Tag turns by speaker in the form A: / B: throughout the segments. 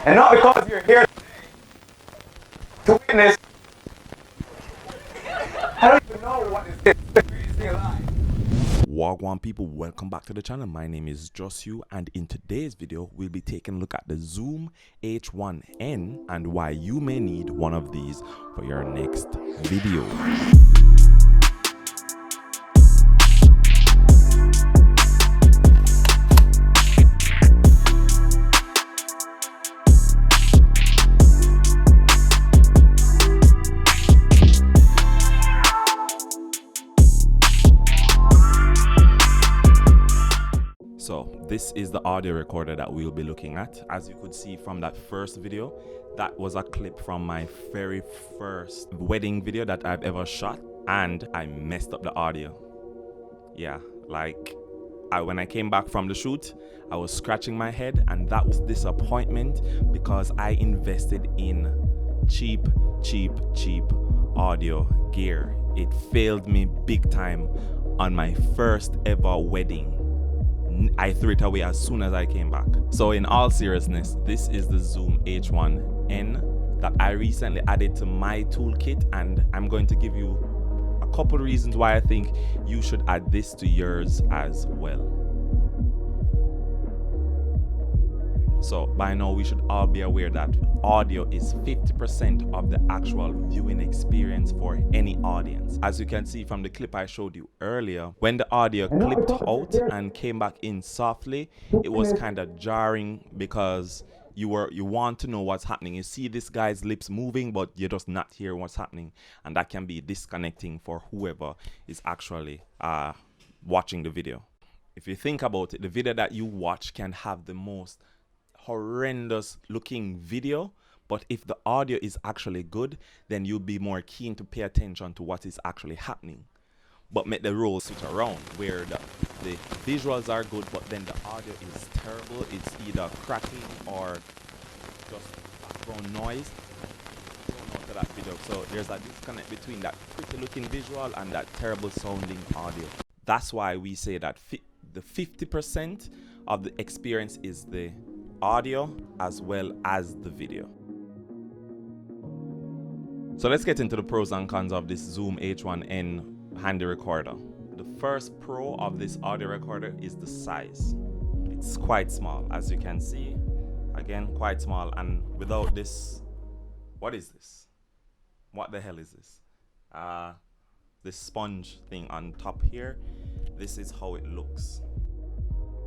A: And not because you're here to witness. I don't even know what is this.
B: Wagwan people, welcome back to the channel. My name is Josu, and in today's video we'll be taking a look at the Zoom H1n and why you may need one of these for your next video. So this is the audio recorder that we'll be looking at. As you could see from that first video, that was a clip from my very first wedding video that I've ever shot, and I messed up the audio. Yeah, like when I came back from the shoot, I was scratching my head, and that was disappointment because I invested in cheap audio gear. It failed me big time on my first ever wedding. I threw it away as soon as I came back. So in all seriousness, this is the Zoom H1n that I recently added to my toolkit, and I'm going to give you a couple reasons why I think you should add this to yours as well. So by now we should all be aware that audio is 50% of the actual viewing experience for any audience. As you can see from the clip I showed you earlier, when the audio clipped out and came back in softly, it was kind of jarring because you want to know what's happening. You see this guy's lips moving, but you're just not hearing what's happening, and that can be disconnecting for whoever is actually watching the video. If you think about it, the video that you watch can have the most horrendous looking video, but if the audio is actually good, then you'll be more keen to pay attention to what is actually happening. But make the roles switch around, where the visuals are good, but then the audio is terrible. It's either cracking or just background noise. Don't know to that video. So there's a disconnect between that pretty looking visual and that terrible sounding audio. That's why we say that the 50% of the experience is the audio as well as the video. So let's get into the pros and cons of this Zoom H1n handy recorder. The first pro of this audio recorder is the size. It's quite small, as you can see. Again, quite small, and without this, what is this? What the hell is this? This sponge thing on top here. This is how it looks.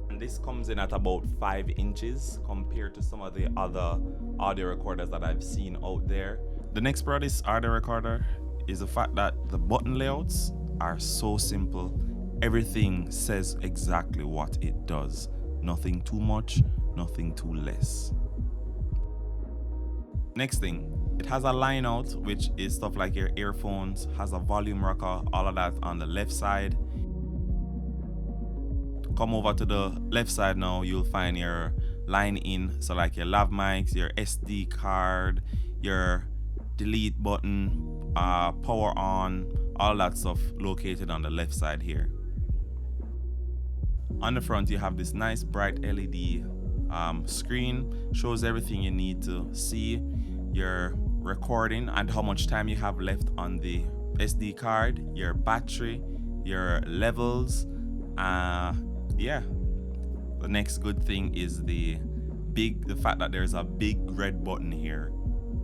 B: And this comes in at about 5 inches compared to some of the other audio recorders that I've seen out there. The next pro of this audio recorder is the fact that the button layouts are so simple. Everything says exactly what it does. Nothing too much, nothing too less. Next thing, it has a line out, which is stuff like your earphones, has a volume rocker, all of that on the left side. Come over to the left side now, you'll find your line in, so like your lav mics, your SD card, your delete button, power on, all that stuff located on the left side here. On the front you have this nice bright LED screen, shows everything you need to see, your recording and how much time you have left on the SD card, your battery, your levels. Yeah, the next good thing is the fact that there's a big red button here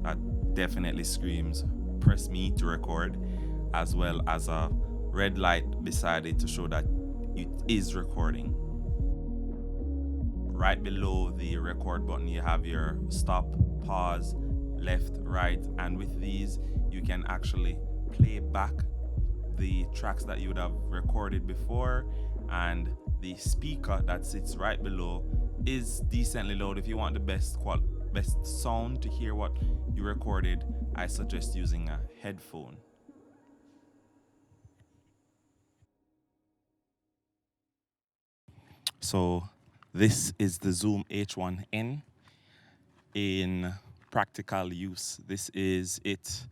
B: that definitely screams press me to record, as well as a red light beside it to show that it is recording. Right below the record button you have your stop, pause, left, right, and with these you can actually play back the tracks that you would have recorded before, and the speaker that sits right below is decently loud. If you want the best sound to hear what you recorded, I suggest using a headphone. So this is the Zoom H1n in practical use. This is it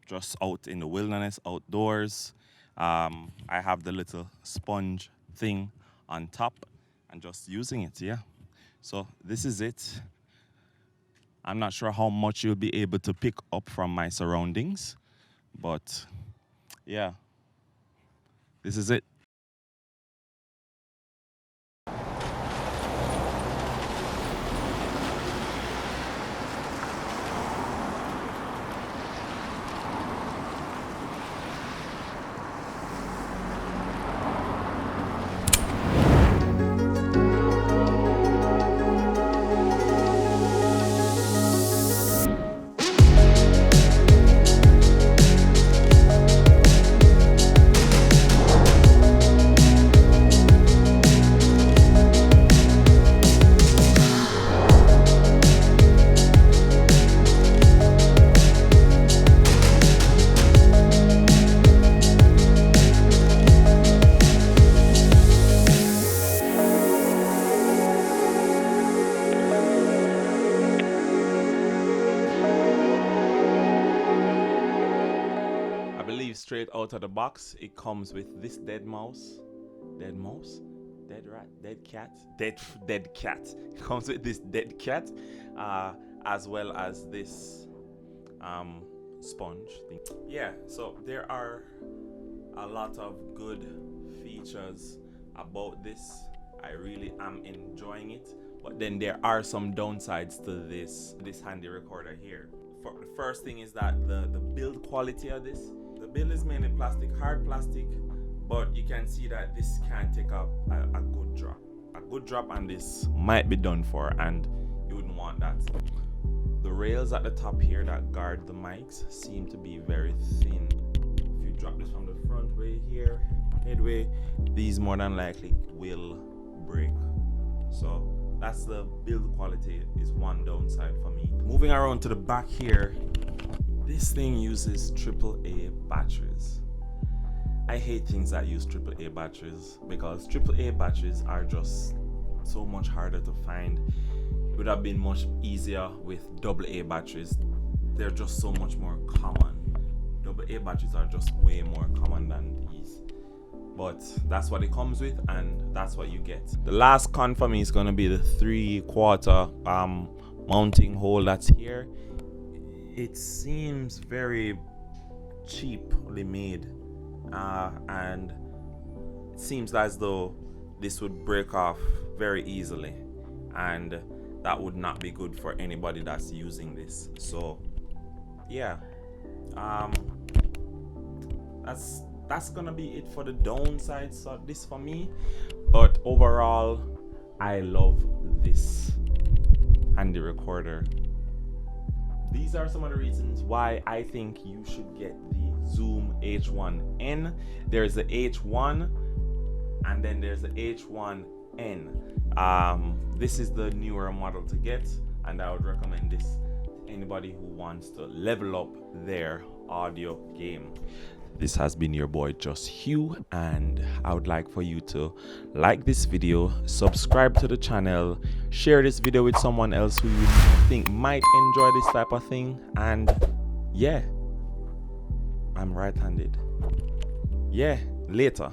B: just out in the wilderness, outdoors. I have the little sponge thing on top and just using it, yeah. So this is it. I'm not sure how much you'll be able to pick up from my surroundings, but yeah, this is it. I believe straight out of the box, it comes with this dead mouse, dead rat, dead cat, dead cat. It comes with this dead cat, as well as this sponge thing. Yeah, so there are a lot of good features about this. I really am enjoying it, but then there are some downsides to this handy recorder here. The first thing is that the build quality of this. The build is mainly plastic, hard plastic, but you can see that this can take a good drop. A good drop, and this might be done for, and you wouldn't want that. The rails at the top here that guard the mics seem to be very thin. If you drop this from the front way here, headway, these more than likely will break. So that's the build quality, is one downside for me. Moving around to the back here, this thing uses AAA batteries. I hate things that use AAA batteries because AAA batteries are just so much harder to find. It would have been much easier with AA batteries. They're just so much more common. AA batteries are just way more common than these. But that's what it comes with, and that's what you get. The last con for me is going to be the 3/4 mounting hole that's here. It seems very cheaply made, and it seems as though this would break off very easily, and that would not be good for anybody that's using this. So yeah, that's gonna be it for the downsides of this for me. But overall, I love this handy recorder. These are some of the reasons why I think you should get the Zoom H1n. There's the H1 and then there's the H1n. This is the newer model to get, and I would recommend this to anybody who wants to level up their audio game. This has been your boy Just Hugh, and I would like for you to like this video, subscribe to the channel, share this video with someone else who you think might enjoy this type of thing. And yeah, I'm right-handed. Yeah, later.